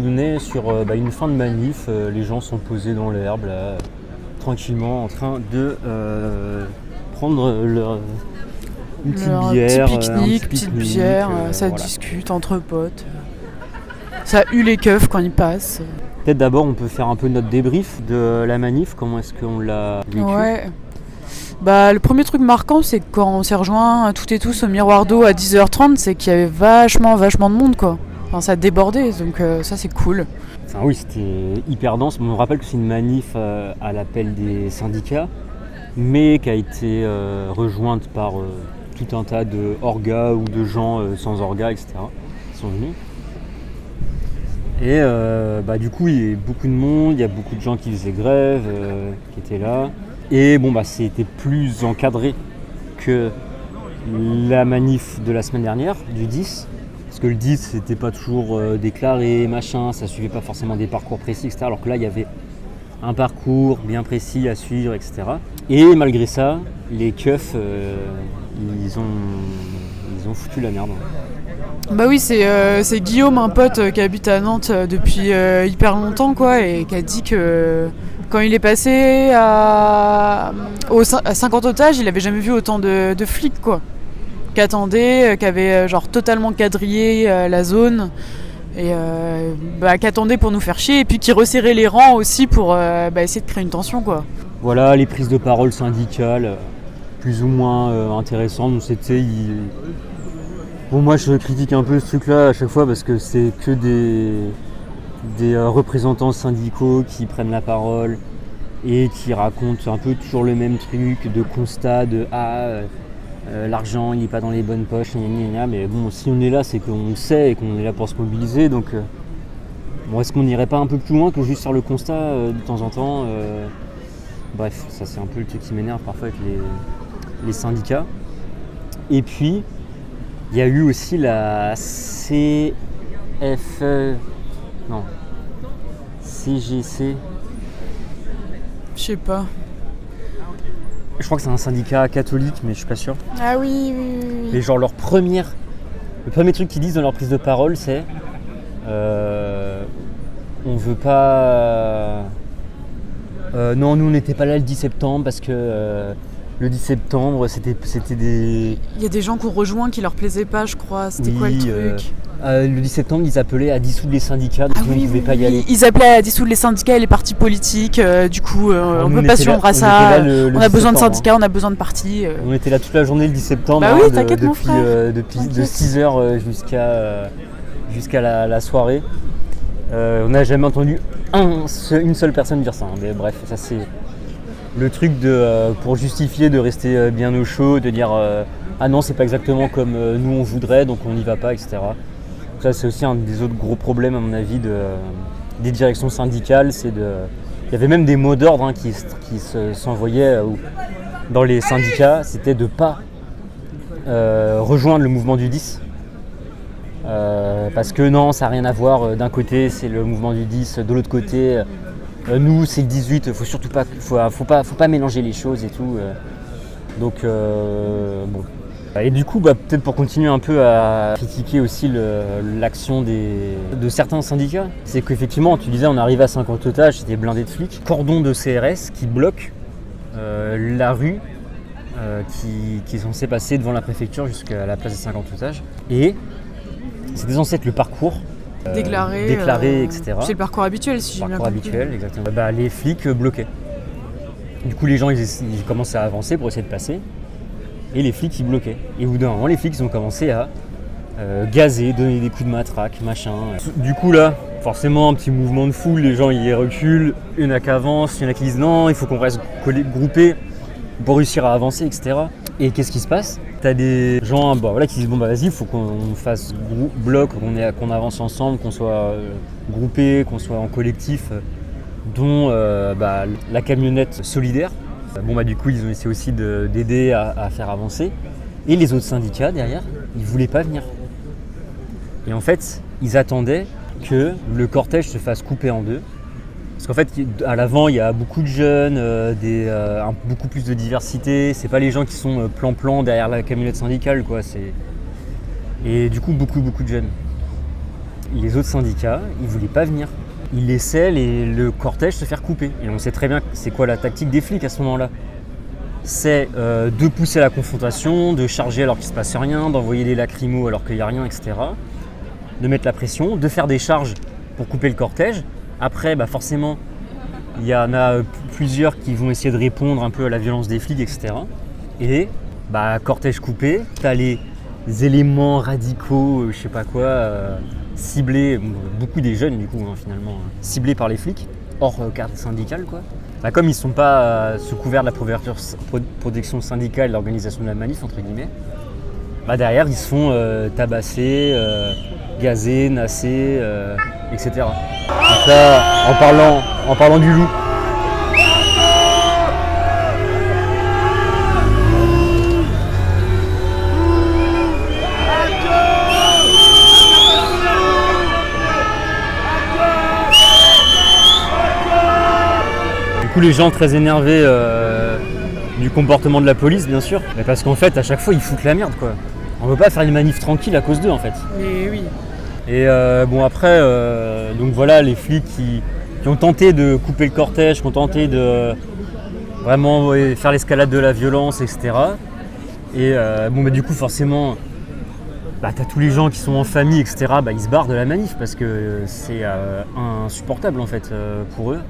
on est sur une fin de manif, les gens sont posés dans l'herbe là, tranquillement en train de prendre une petite bière, pique-nique, petite bière, ça voilà. Discute entre potes. Ça hue les keufs quand ils passent. Peut-être d'abord on peut faire un peu notre débrief de la manif, comment est-ce qu'on l'a vécu. Ouais. Le premier truc marquant, c'est que quand on s'est rejoint toutes et tous au Miroir d'eau à 10h30, c'est qu'il y avait vachement de monde quoi. Enfin, ça débordait, donc ça c'est cool. Enfin, oui, c'était hyper dense. On me rappelle que c'est une manif à l'appel des syndicats, mais qui a été rejointe par tout un tas de orgas ou de gens sans orgas, etc. qui sont venus. Et du coup, il y a beaucoup de monde, il y a beaucoup de gens qui faisaient grève, qui étaient là. Et c'était plus encadré que la manif de la semaine dernière, du 10. Parce que le 10, c'était pas toujours déclaré, machin, ça suivait pas forcément des parcours précis, etc. Alors que là, il y avait un parcours bien précis à suivre, etc. Et malgré ça, les keufs, ils ont foutu la merde. Bah oui, c'est Guillaume, un pote qui habite à Nantes depuis hyper longtemps, quoi, et qui a dit que quand il est passé à 50 otages, il avait jamais vu autant de flics, quoi. Qui attendaient, qui avaient totalement quadrillé la zone, et qui attendaient pour nous faire chier, et puis qui resserraient les rangs aussi pour essayer de créer une tension, quoi. Voilà, les prises de parole syndicales, plus ou moins intéressantes. Donc c'était... Bon, moi je critique un peu ce truc-là à chaque fois parce que c'est que des représentants syndicaux qui prennent la parole et qui racontent un peu toujours le même truc de constat de l'argent il n'est pas dans les bonnes poches, mais bon, si on est là c'est qu'on le sait et qu'on est là pour se mobiliser, donc est-ce qu'on n'irait pas un peu plus loin que juste faire le constat de temps en temps Bref, ça c'est un peu le truc qui m'énerve parfois avec les syndicats. Et puis il y a eu aussi la CGC. Je sais pas. Je crois que c'est un syndicat catholique, mais je suis pas sûr. Ah oui. Et le premier truc qu'ils disent dans leur prise de parole, c'est on veut pas... non, nous on n'était pas là le 10 septembre parce que... le 10 septembre, c'était des... Il y a des gens qu'on rejoint qui leur plaisaient pas, je crois. C'était quoi le truc le 10 septembre, ils appelaient à dissoudre les syndicats, donc on ne pouvait pas y aller. Ils appelaient à dissoudre les syndicats et les partis politiques. Du coup, on ne peut pas suivre à ça. On a besoin de syndicats, on a besoin de partis. On était là toute la journée le 10 septembre, t'inquiète, mon frère. De 6h jusqu'à la soirée. On n'a jamais entendu une seule personne dire ça. Mais bref, ça c'est... Le truc pour justifier de rester bien au chaud, de dire ah non c'est pas exactement comme nous on voudrait donc on n'y va pas, etc. Ça c'est aussi un des autres gros problèmes à mon avis des directions syndicales, il y avait même des mots d'ordre qui s'envoyaient dans les syndicats, c'était de pas rejoindre le mouvement du 10 parce que non ça n'a rien à voir, d'un côté c'est le mouvement du 10, de l'autre côté nous c'est le 18, faut surtout pas, faut pas mélanger les choses et tout. Donc bon. Et du coup, peut-être pour continuer un peu à critiquer aussi l'action de certains syndicats, c'est qu'effectivement, tu disais, on arrive à 50 otages, c'était blindé de flics, cordon de CRS qui bloque la rue qui est censée passer devant la préfecture jusqu'à la place des 50 otages. Et c'était censé être le parcours déclaré, etc. C'est le parcours habituel, si j'ai bien compris. Parcours habituel, exactement. Les flics bloquaient. Du coup, les gens, ils commençaient à avancer pour essayer de passer. Et les flics, ils bloquaient. Et au bout d'un moment, les flics, ils ont commencé à gazer, donner des coups de matraque, machin. Du coup, là, forcément, un petit mouvement de foule. Les gens, ils reculent. Il y en a qui avancent, il y en a qui disent non, il faut qu'on reste groupés pour réussir à avancer, etc. Et qu'est-ce qui se passe ? T'as des gens qui disent vas-y, il faut qu'on fasse bloc, qu'on avance ensemble, qu'on soit groupés, qu'on soit en collectif, dont la camionnette solidaire. Du coup, ils ont essayé aussi d'aider à faire avancer. Et les autres syndicats derrière, ils voulaient pas venir. Et en fait, ils attendaient que le cortège se fasse couper en deux. Parce qu'en fait, à l'avant, il y a beaucoup de jeunes, beaucoup plus de diversité. C'est pas les gens qui sont plan-plan derrière la camionnette syndicale, quoi. Et du coup, beaucoup de jeunes. les autres syndicats, ils voulaient pas venir. Ils laissaient le cortège se faire couper. Et on sait très bien c'est quoi la tactique des flics à ce moment-là. C'est de pousser la confrontation, de charger alors qu'il ne se passe rien, d'envoyer des lacrymos alors qu'il n'y a rien, etc. De mettre la pression, de faire des charges pour couper le cortège. Après, forcément, il y en a plusieurs qui vont essayer de répondre un peu à la violence des flics, etc. Et cortège coupé, tu as les éléments radicaux, je sais pas quoi, ciblés, beaucoup des jeunes du coup, finalement, ciblés par les flics, hors carte syndicale, quoi. Comme ils ne sont pas sous couvert de la protection syndicale et l'organisation de la manif, entre guillemets, derrière ils se font tabasser, gazer, nasser, etc. Donc là, en parlant du loup, du coup, les gens très énervés du comportement de la police, bien sûr. Mais parce qu'en fait, à chaque fois, ils foutent la merde, quoi. On veut pas faire une manif tranquille à cause d'eux, en fait. Mais oui. Et après, donc voilà, les flics qui ont tenté de couper le cortège, qui ont tenté de vraiment faire l'escalade de la violence, etc. Et du coup, forcément, t'as tous les gens qui sont en famille, etc. Ils se barrent de la manif parce que c'est insupportable, en fait, pour eux.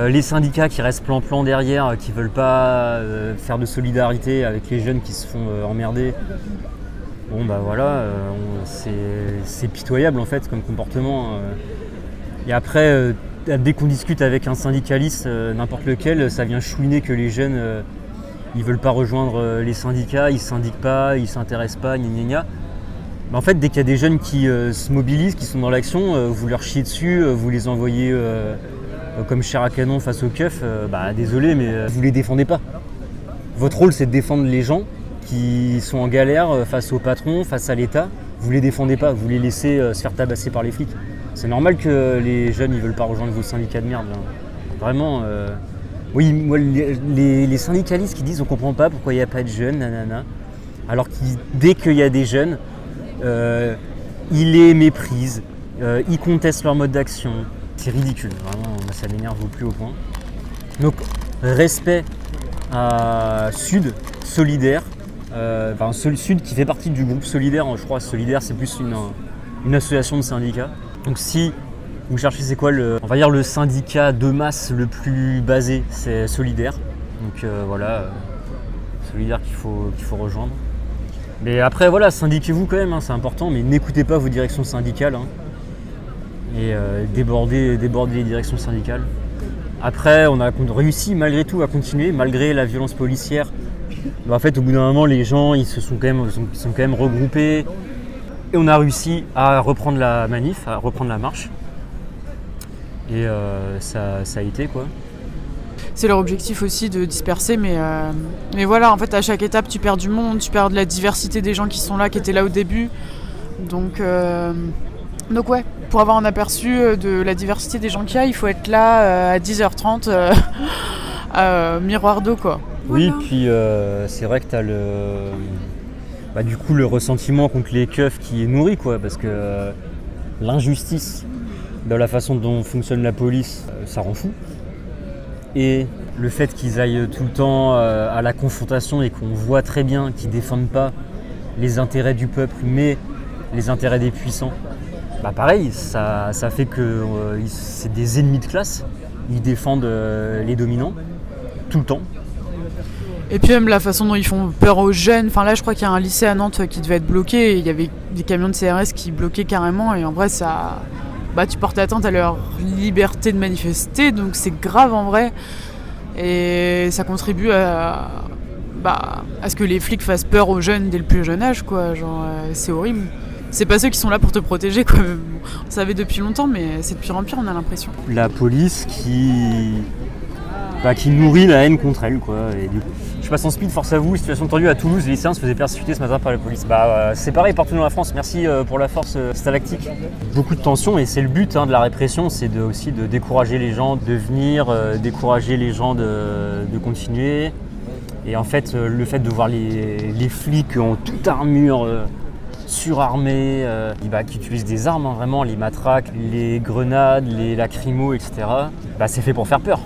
Les syndicats qui restent plan-plan derrière, qui veulent pas faire de solidarité avec les jeunes qui se font emmerder. C'est pitoyable en fait comme comportement. Et après, dès qu'on discute avec un syndicaliste, n'importe lequel, ça vient chouiner que les jeunes, ils veulent pas rejoindre les syndicats, ils syndiquent pas, ils s'intéressent pas, gna gna gna. En fait, dès qu'il y a des jeunes qui se mobilisent, qui sont dans l'action, vous leur chiez dessus, vous les envoyez comme chair à canon face aux keufs, désolé, mais vous les défendez pas. Votre rôle, c'est de défendre les gens qui sont en galère face au patron, face à l'État. Vous les défendez pas, vous les laissez se faire tabasser par les flics. C'est normal que les jeunes ils veulent pas rejoindre vos syndicats de merde. Là. Vraiment, oui, moi, les syndicalistes qui disent on comprend pas pourquoi il n'y a pas de jeunes, nanana. Alors que dès qu'il y a des jeunes, ils les méprisent, ils contestent leur mode d'action. C'est ridicule, vraiment, ça m'énerve au plus haut point. Donc, respect à Sud, solidaire. Sud qui fait partie du groupe Solidaire, je crois. Solidaire, c'est plus une association de syndicats. Donc, si vous cherchez c'est quoi on va dire le syndicat de masse le plus basé, c'est Solidaire. Donc Solidaire qu'il faut rejoindre. Mais après, voilà, syndiquez-vous quand même, c'est important, mais n'écoutez pas vos directions syndicales. Et déborder les directions syndicales. Après, on a réussi malgré tout à continuer, malgré la violence policière. En fait, au bout d'un moment, les gens ils sont quand même regroupés. Et on a réussi à reprendre la manif, à reprendre la marche. Et ça a été, quoi. C'est leur objectif aussi de disperser, mais voilà, en fait, à chaque étape, tu perds du monde, tu perds de la diversité des gens qui sont là, qui étaient là au début. Donc ouais, pour avoir un aperçu de la diversité des gens qu'il y a, il faut être là à 10h30 miroir d'eau, quoi. Oui, voilà. Puis c'est vrai que tu as le ressentiment contre les keufs qui est nourri, quoi, parce que l'injustice de la façon dont fonctionne la police, ça rend fou. Et le fait qu'ils aillent tout le temps à la confrontation et qu'on voit très bien qu'ils ne défendent pas les intérêts du peuple, mais les intérêts des puissants, pareil, ça fait que c'est des ennemis de classe. Ils défendent les dominants tout le temps. Et puis même la façon dont ils font peur aux jeunes. Enfin là, je crois qu'il y a un lycée à Nantes qui devait être bloqué. Et il y avait des camions de CRS qui bloquaient carrément. Et en vrai, ça, tu portes atteinte à leur liberté de manifester. Donc c'est grave en vrai. Et ça contribue à ce que les flics fassent peur aux jeunes dès le plus jeune âge, quoi. C'est horrible. C'est pas ceux qui sont là pour te protéger, quoi. On savait depuis longtemps, mais c'est de pire en pire, on a l'impression. La police qui nourrit la haine contre elle, quoi. Et du coup, je passe en speed, force à vous. Situation tendue à Toulouse, les lycéens se faisaient persécuter ce matin par la police. C'est pareil partout dans la France. Merci pour la force stalactique. Beaucoup de tensions et c'est le but de la répression, c'est aussi de décourager les gens de venir, décourager les gens de continuer. Et en fait, le fait de voir les flics en toute armure surarmés, qui utilisent des armes, hein, vraiment, les matraques, les grenades, les lacrymos, etc. C'est fait pour faire peur.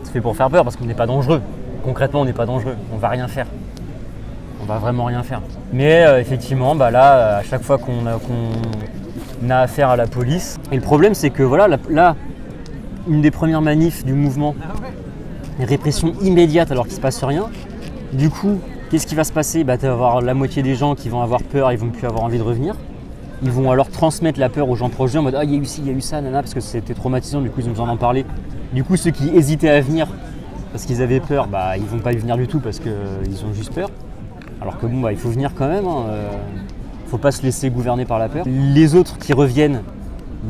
C'est fait pour faire peur parce qu'on n'est pas dangereux. Concrètement, on n'est pas dangereux, on va rien faire. On va vraiment rien faire. Mais effectivement, là, à chaque fois qu'on a affaire à la police, et le problème c'est que voilà, là, une des premières manifs du mouvement, répression immédiate alors qu'il ne se passe rien. Du coup, qu'est-ce qui va se passer ? Tu vas avoir la moitié des gens qui vont avoir peur, ils vont plus avoir envie de revenir. Ils vont alors transmettre la peur aux gens proches d'eux en mode « Ah, il y a eu ci, il y a eu ça, nana », parce que c'était traumatisant, du coup ils ont besoin d'en parler. Du coup, ceux qui hésitaient à venir parce qu'ils avaient peur, ils vont pas y venir du tout parce qu'ils ont juste peur. Alors que il faut venir quand même, faut pas se laisser gouverner par la peur. Les autres qui reviennent,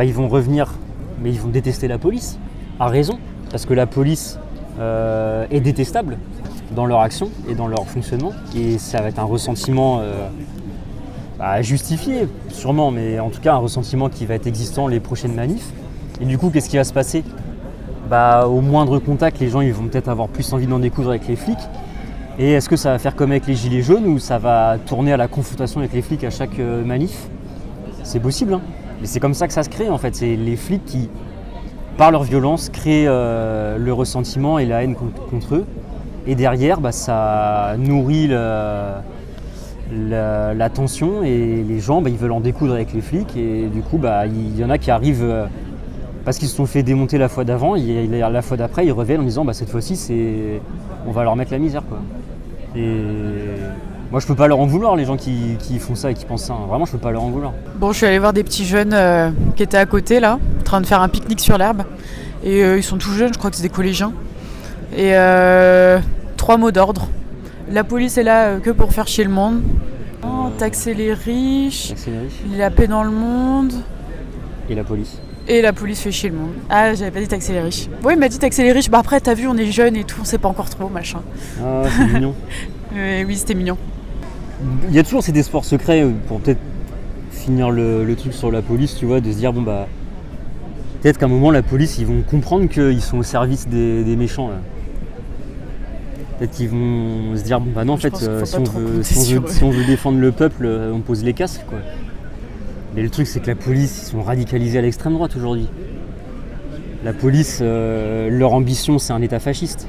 ils vont revenir, mais ils vont détester la police, à raison, parce que la police est détestable dans leur action et dans leur fonctionnement, et ça va être un ressentiment justifié sûrement, mais en tout cas un ressentiment qui va être existant les prochaines manifs. Et du coup, qu'est-ce qui va se passer ? Au moindre contact, les gens ils vont peut-être avoir plus envie d'en découdre avec les flics. Et est-ce que ça va faire comme avec les gilets jaunes ou ça va tourner à la confrontation avec les flics à chaque manif ? C'est possible, hein. Mais c'est comme ça que ça se crée en fait. C'est les flics qui, par leur violence, créent le ressentiment et la haine contre eux. Et derrière, ça nourrit la tension et les gens, ils veulent en découdre avec les flics. Et du coup, il y en a qui arrivent parce qu'ils se sont fait démonter la fois d'avant. Et la fois d'après, ils reviennent en disant cette fois-ci, on va leur mettre la misère, quoi. Et moi, je peux pas leur en vouloir, les gens qui font ça et qui pensent ça. Vraiment, je peux pas leur en vouloir. Bon, je suis allée voir des petits jeunes qui étaient à côté, là, en train de faire un pique-nique sur l'herbe. Et ils sont tout jeunes, je crois que c'est des collégiens. Et 3 mots d'ordre. La police est là que pour faire chier le monde. Taxer les riches. La paix dans le monde. Et la police. Et la police fait chier le monde. Ah, j'avais pas dit taxer les riches. Oui, il m'a dit taxer les riches. Après, t'as vu, on est jeunes et tout, on sait pas encore trop, machin. Ah, c'est mignon. Oui, c'était mignon. Il y a toujours cet espoir secret pour peut-être finir le truc sur la police, tu vois, de se dire, peut-être qu'à un moment, la police, ils vont comprendre qu'ils sont au service des méchants, là. Peut-être qu'ils vont se dire, non, en fait, si on veut défendre le peuple, on pose les casques, quoi. Mais le truc, c'est que la police, ils sont radicalisés à l'extrême droite aujourd'hui. La police, leur ambition, c'est un État fasciste.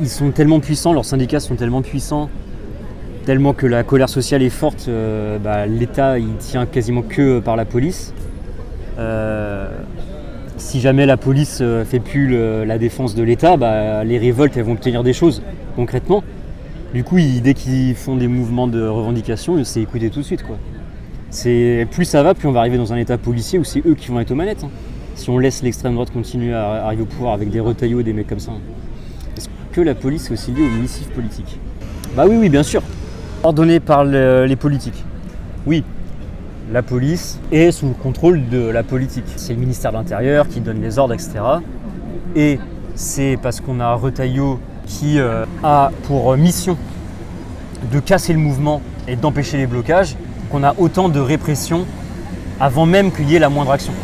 Ils sont tellement puissants, leurs syndicats sont tellement puissants, tellement que la colère sociale est forte, l'État, il tient quasiment que par la police. Si jamais la police fait plus la défense de l'État, les révoltes, elles vont obtenir des choses, concrètement. Du coup, dès qu'ils font des mouvements de revendication, c'est écouté tout de suite, quoi. Plus ça va, plus on va arriver dans un état policier où c'est eux qui vont être aux manettes. Si on laisse l'extrême droite continuer à arriver au pouvoir avec des retaillots, des mecs comme ça. Est-ce que la police est aussi liée aux missives politiques ? Oui, bien sûr. Ordonnée par les politiques. Oui, la police est sous le contrôle de la politique. C'est le ministère de l'Intérieur qui donne les ordres, etc. Et c'est parce qu'on a Retailleau qui a pour mission de casser le mouvement et d'empêcher les blocages, qu'on a autant de répression avant même qu'il y ait la moindre action.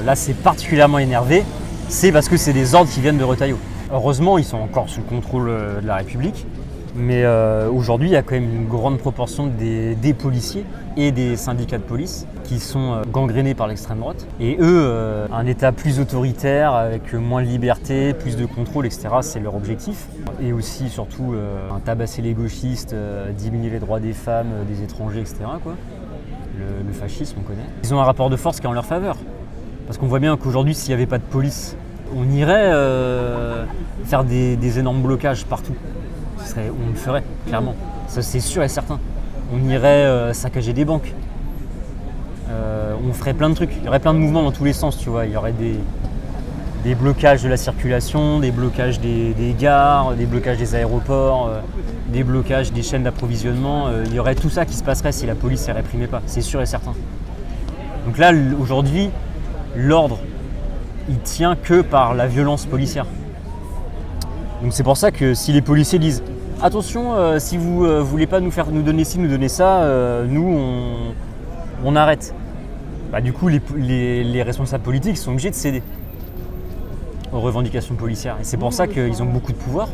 Là, c'est particulièrement énervé, c'est parce que c'est des ordres qui viennent de Retailleau. Heureusement, ils sont encore sous le contrôle de la République, mais aujourd'hui, il y a quand même une grande proportion des policiers et des syndicats de police qui sont gangrénés par l'extrême droite. Et eux, un État plus autoritaire, avec moins de liberté, plus de contrôle, etc., c'est leur objectif. Et aussi, surtout, tabasser les gauchistes, diminuer les droits des femmes, des étrangers, etc., quoi. Le fascisme, on connaît. Ils ont un rapport de force qui est en leur faveur. Parce qu'on voit bien qu'aujourd'hui, s'il n'y avait pas de police, on irait faire des énormes blocages partout. On le ferait, clairement. Ça, c'est sûr et certain. On irait saccager des banques. On ferait plein de trucs. Il y aurait plein de mouvements dans tous les sens, tu vois. Il y aurait des blocages de la circulation, des blocages des gares, des blocages des aéroports, des blocages des chaînes d'approvisionnement. Il y aurait tout ça qui se passerait si la police ne réprimait pas. C'est sûr et certain. Donc là, aujourd'hui, l'ordre, il tient que par la violence policière. Donc c'est pour ça que si les policiers disent « Attention, si vous ne voulez pas nous donner ci, nous donner ça, nous, on arrête. » Du coup, les responsables politiques sont obligés de céder aux revendications policières. Et c'est pour ça qu'ils ont beaucoup de pouvoir.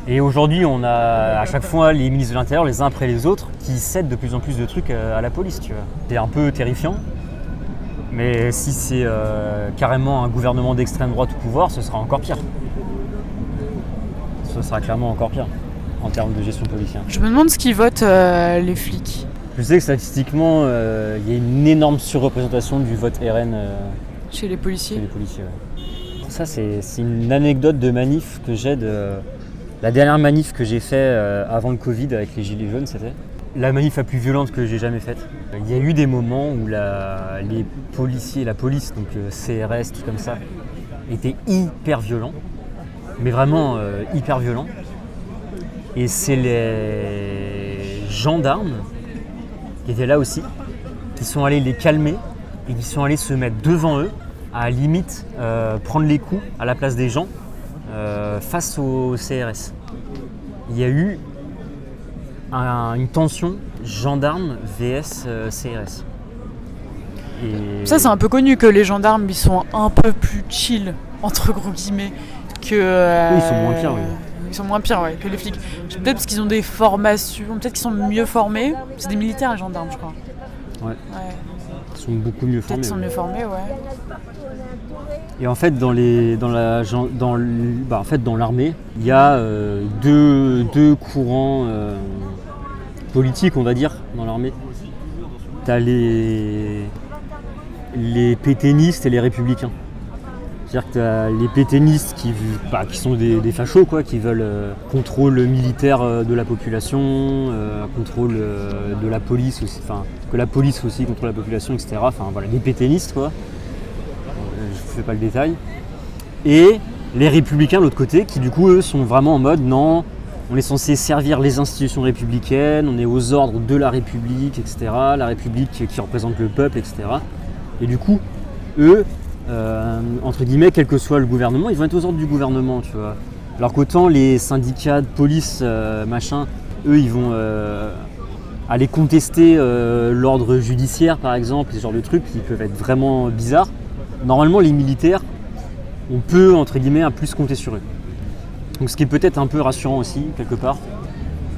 Et aujourd'hui, on a à chaque fois les ministres de l'Intérieur, les uns après les autres, qui cèdent de plus en plus de trucs à la police, tu vois. C'est un peu terrifiant, mais si c'est carrément un gouvernement d'extrême droite au pouvoir, ce sera encore pire. Ce sera clairement encore pire en termes de gestion policière. Je me demande ce qu'ils votent les flics. Je sais que statistiquement, il y a une énorme surreprésentation du vote RN Chez les policiers. chez les policiers. Ouais. Ça, c'est une anecdote de manif que j'ai de... La dernière manif que j'ai fait avant le Covid avec les Gilets jaunes, c'était la manif la plus violente que j'ai jamais faite. Il y a eu des moments où les policiers, la police, donc CRS, tout comme ça, étaient hyper violents, mais vraiment hyper violents. Et c'est les gendarmes qui étaient là aussi, qui sont allés les calmer et qui sont allés se mettre devant eux, à limite prendre les coups à la place des gens face au CRS. Il y a eu une tension gendarme vs CRS. Et... Ça, c'est un peu connu que les gendarmes, ils sont un peu plus chill, entre gros guillemets, que... Oui, ils sont moins pires, oui. Ils sont moins pires, ouais, que les flics. Peut-être parce qu'ils ont des formations, peut-être qu'ils sont mieux formés. C'est des militaires, les gendarmes, je crois. Ouais. Ouais. Ils sont beaucoup mieux Peut-être formés. qu'ils sont Ouais. mieux formés, ouais. Et en fait, dans l'armée, il y a deux courants politiques, on va dire, dans l'armée. Tu as les pétainistes et les républicains. C'est-à-dire que tu as les pétainistes qui sont des fachos, quoi, qui veulent contrôle militaire de la population, contrôle de la police aussi, enfin, que la police aussi contrôle la population, etc. Enfin voilà, des pétainistes, quoi. Je ne fais pas le détail. Et les républicains de l'autre côté, qui du coup eux sont vraiment en mode non, on est censé servir les institutions républicaines, on est aux ordres de la République, etc. La République qui représente le peuple, etc. Et du coup, eux, entre guillemets, quel que soit le gouvernement, ils vont être aux ordres du gouvernement, tu vois. Alors qu'autant les syndicats de police, machin, eux, ils vont aller contester l'ordre judiciaire, par exemple, ce genre de trucs qui peuvent être vraiment bizarres. Normalement, les militaires, on peut, entre guillemets, plus compter sur eux. Donc ce qui est peut-être un peu rassurant aussi, quelque part,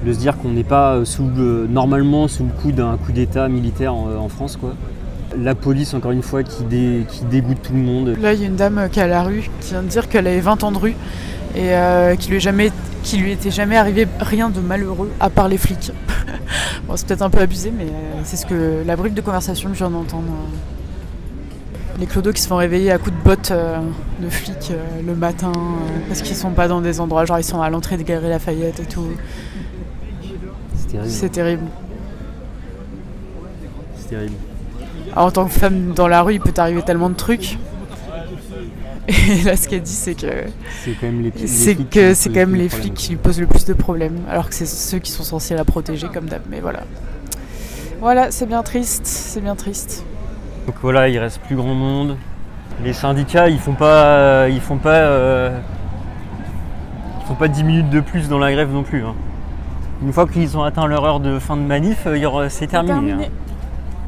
de se dire qu'on n'est pas normalement sous le coup d'un coup d'état militaire en France, quoi. La police, encore une fois, qui dégoûte tout le monde. Là, il y a une dame qui est à la rue, qui vient de dire qu'elle avait 20 ans de rue et qui lui était jamais arrivé rien de malheureux, à part les flics. Bon, c'est peut-être un peu abusé, mais c'est ce que la bribe de conversation que je viens d'entendre. Les clodos qui se font réveiller à coups de bottes de flics le matin parce qu'ils sont pas dans des endroits, genre ils sont à l'entrée des Galeries Lafayette et tout. C'est terrible. C'est terrible. C'est terrible. Alors, en tant que femme dans la rue, il peut t'arriver tellement de trucs. Et là, ce qu'elle dit, c'est que c'est quand même les flics qui lui posent le plus de problèmes, alors que c'est ceux qui sont censés la protéger comme d'hab. Mais voilà. Voilà, c'est bien triste, c'est bien triste. Donc voilà, il reste plus grand monde. Les syndicats, ils font pas 10 minutes de plus dans la grève non plus. Hein. Une fois qu'ils ont atteint leur heure de fin de manif, c'est terminé. Hein.